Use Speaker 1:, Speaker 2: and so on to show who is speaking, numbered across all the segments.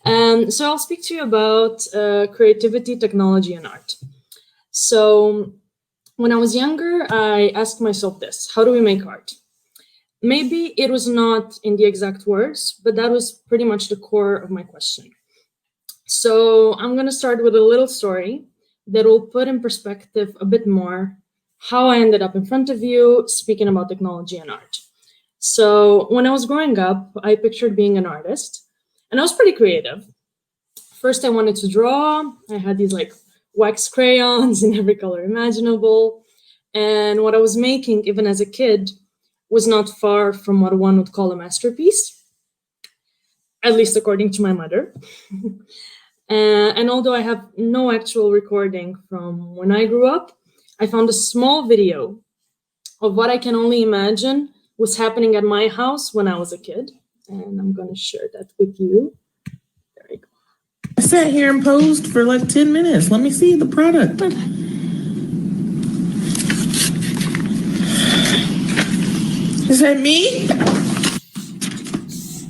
Speaker 1: So I'll speak to you about creativity, technology, and art. So when I was younger, I asked myself this: how do we make art? Maybe it was not in the exact words, but that was pretty much the core of my question. So I'm going to start with a little story that will put in perspective a bit more how I ended up in front of you speaking about technology and art. So when I was growing up, I pictured being an artist, and I was pretty creative. First, I wanted to draw. I had these like wax crayons in every color imaginable. And what I was making, even as a kid, was not far from what one would call a masterpiece, at least according to my mother. And although I have no actual recording from when I grew up, I found a small video of what I can only imagine was happening at my house when I was a kid. And I'm going to share that with you. There we go.
Speaker 2: I sat here and posed for like 10 minutes. Let me see the product. Is that me?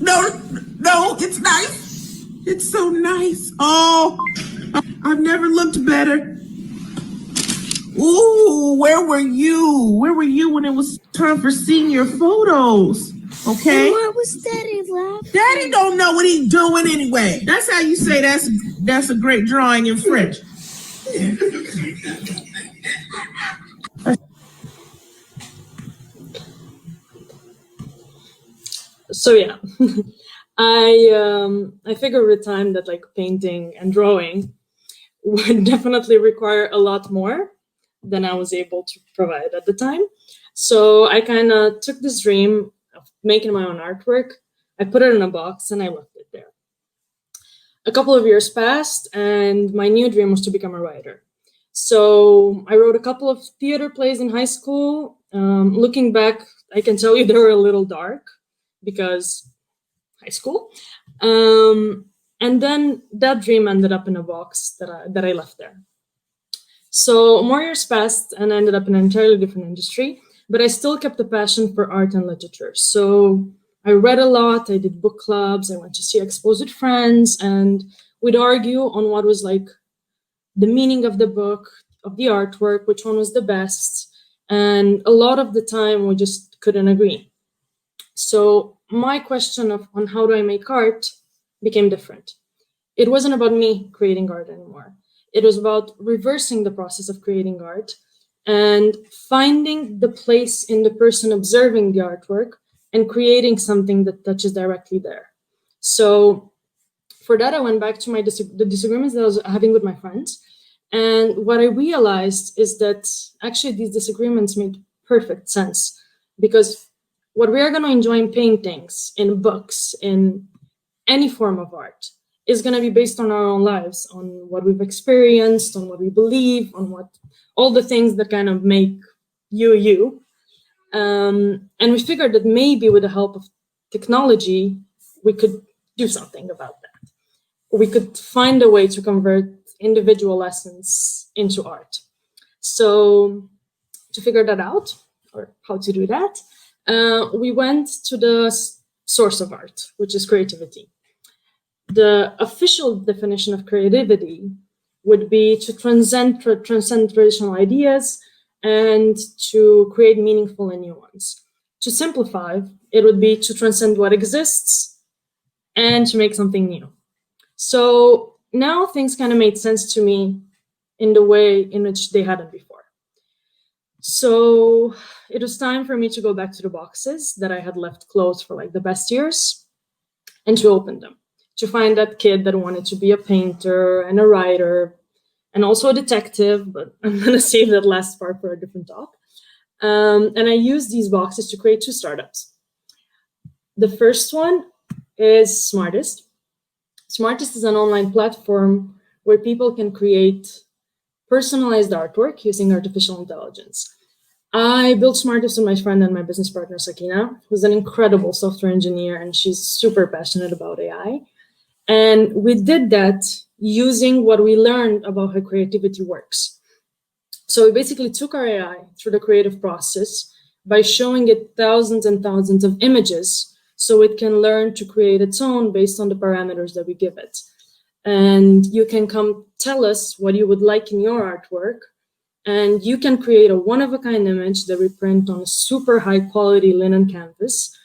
Speaker 2: No, it's nice. It's so nice. Oh, I've never looked better. Ooh, where were you? Where were you when it was time for senior photos? Okay.
Speaker 3: And what was Daddy laughing?
Speaker 2: Daddy don't know what he's doing anyway. That's how you say that's a great drawing in French.
Speaker 1: So yeah, I figured with time that like painting and drawing would definitely require a lot more than I was able to provide at the time. So I kind of took this dream of making my own artwork, I put it in a box, and I left it there. A couple of years passed, and my new dream was to become a writer. So I wrote a couple of theater plays in high school. Looking back, I can tell you they were a little dark because high school. And then that dream ended up in a box that I left there. So more years passed and I ended up in an entirely different industry, but I still kept a passion for art and literature. So I read a lot, I did book clubs, I went to see expos with friends, and we'd argue on what was like the meaning of the book, of the artwork, which one was the best. And a lot of the time we just couldn't agree. So my question on how do I make art became different. It wasn't about me creating art anymore. It was about reversing the process of creating art and finding the place in the person observing the artwork and creating something that touches directly there. So for that, I went back to the disagreements that I was having with my friends. And what I realized is that actually these disagreements made perfect sense, because what we are going to enjoy in paintings, in books, in any form of art is going to be based on our own lives, on what we've experienced, on what we believe, on what all the things that kind of make you. And we figured that maybe with the help of technology, we could do something about that. We could find a way to convert individual lessons into art. So to figure that out, or how to do that, we went to the source of art, which is creativity. The official definition of creativity would be to transcend traditional ideas and to create meaningful and new ones. To simplify, it would be to transcend what exists and to make something new. So now things kind of made sense to me in the way in which they hadn't before. So it was time for me to go back to the boxes that I had left closed for like the best years and to open them, to find that kid that wanted to be a painter and a writer and also a detective, but I'm going to save that last part for a different talk. And I used these boxes to create 2 startups. The first one is Smartest. Smartest is an online platform where people can create personalized artwork using artificial intelligence. I built Smartest with my friend and my business partner, Sakina, who's an incredible software engineer, and she's super passionate about AI. And we did that using what we learned about how creativity works. So we basically took our AI through the creative process by showing it thousands and thousands of images so it can learn to create its own based on the parameters that we give it. And you can come tell us what you would like in your artwork, and you can create a one-of-a-kind image that we print on a super high-quality linen canvas,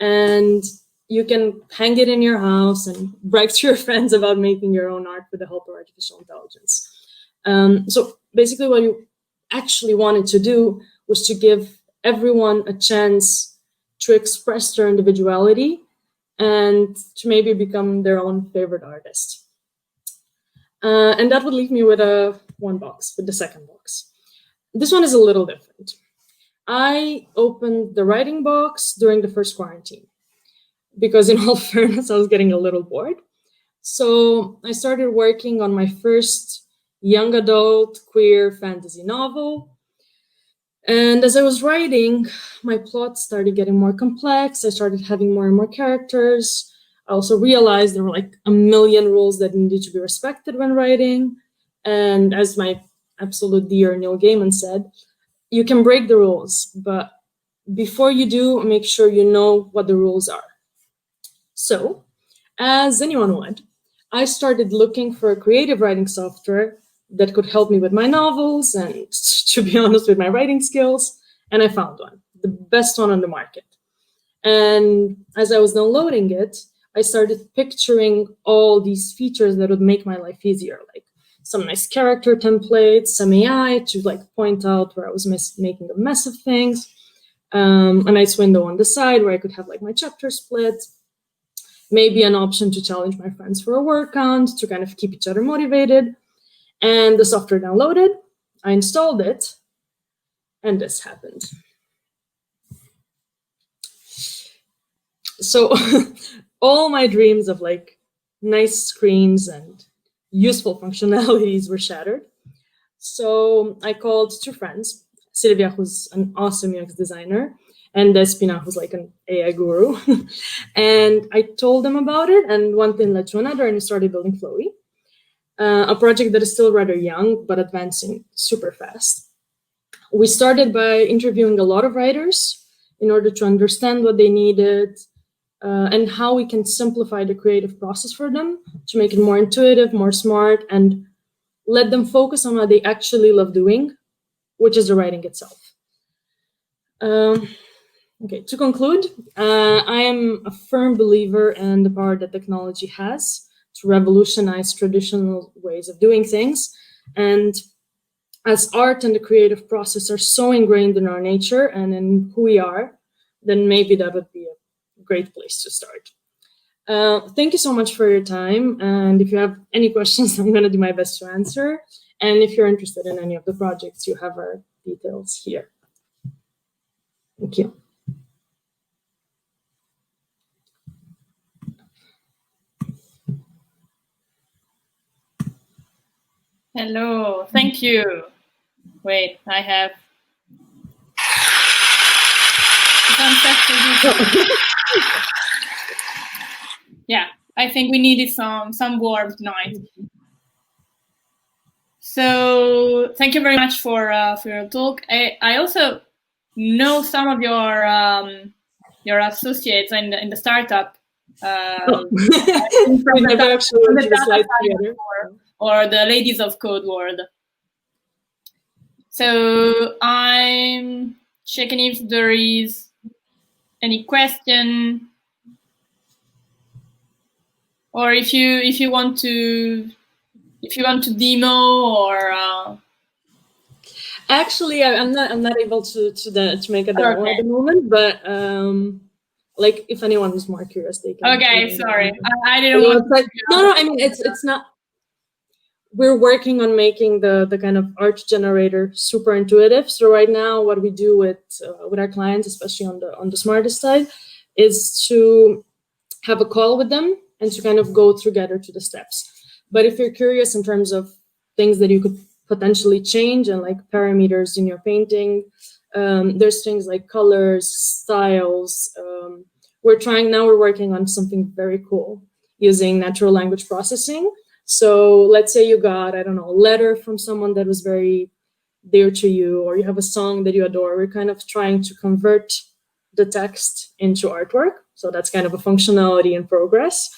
Speaker 1: and you can hang it in your house and brag to your friends about making your own art with the help of artificial intelligence. So basically what you actually wanted to do was to give everyone a chance to express their individuality and to maybe become their own favorite artist. And that would leave me with with the second box. This one is a little different. I opened the writing box during the first quarantine because, in all fairness, I was getting a little bored. So I started working on my first young adult queer fantasy novel. And as I was writing, my plot started getting more complex. I started having more and more characters. I also realized there were like a million rules that needed to be respected when writing. And as my absolute dear Neil Gaiman said, you can break the rules, but before you do, make sure you know what the rules are. So, as anyone would, I started looking for a creative writing software that could help me with my novels and, to be honest, with my writing skills. And I found one, the best one on the market. And as I was downloading it, I started picturing all these features that would make my life easier, like some nice character templates, some AI to like point out where I was making a mess of things, a nice window on the side where I could have like my chapter split, maybe an option to challenge my friends for a word count to kind of keep each other motivated. And the software downloaded, I installed it, and this happened. So all my dreams of like nice screens and useful functionalities were shattered. So I called two friends, Silvia, who's an awesome UX designer, and Despina, who's like an AI guru. And I told them about it, and one thing led to another, and we started building Flowy, a project that is still rather young, but advancing super fast. We started by interviewing a lot of writers in order to understand what they needed, and how we can simplify the creative process for them to make it more intuitive, more smart, and let them focus on what they actually love doing, which is the writing itself. Okay, to conclude, I am a firm believer in the power that technology has to revolutionize traditional ways of doing things. And as art and the creative process are so ingrained in our nature and in who we are, then maybe that would be a great place to start. Thank you so much for your time. And if you have any questions, I'm going to do my best to answer. And if you're interested in any of the projects, you have our details here. Thank you.
Speaker 4: Hello, thank you. Wait, I have. Yeah, I think we needed some warmth tonight. So thank you very much for your talk. I also know some of your associates in the startup.
Speaker 1: We never actually went to the slide together.
Speaker 4: Or the ladies of Code World. So I'm checking if there is any question, or if you want to demo or.
Speaker 1: Actually, I'm not able to make a demo at the moment, but like if anyone is more curious, they can.
Speaker 4: Okay, sorry, I didn't want.
Speaker 1: No, I mean it's not. We're working on making the kind of art generator super intuitive. So right now, what we do with our clients, especially on the smartest side, is to have a call with them and to kind of go together to the steps. But if you're curious in terms of things that you could potentially change and like parameters in your painting, there's things like colors, styles. We're working on something very cool using natural language processing. So let's say you got, I don't know, a letter from someone that was very dear to you, or you have a song that you adore. We're kind of trying to convert the text into artwork. So that's kind of a functionality in progress.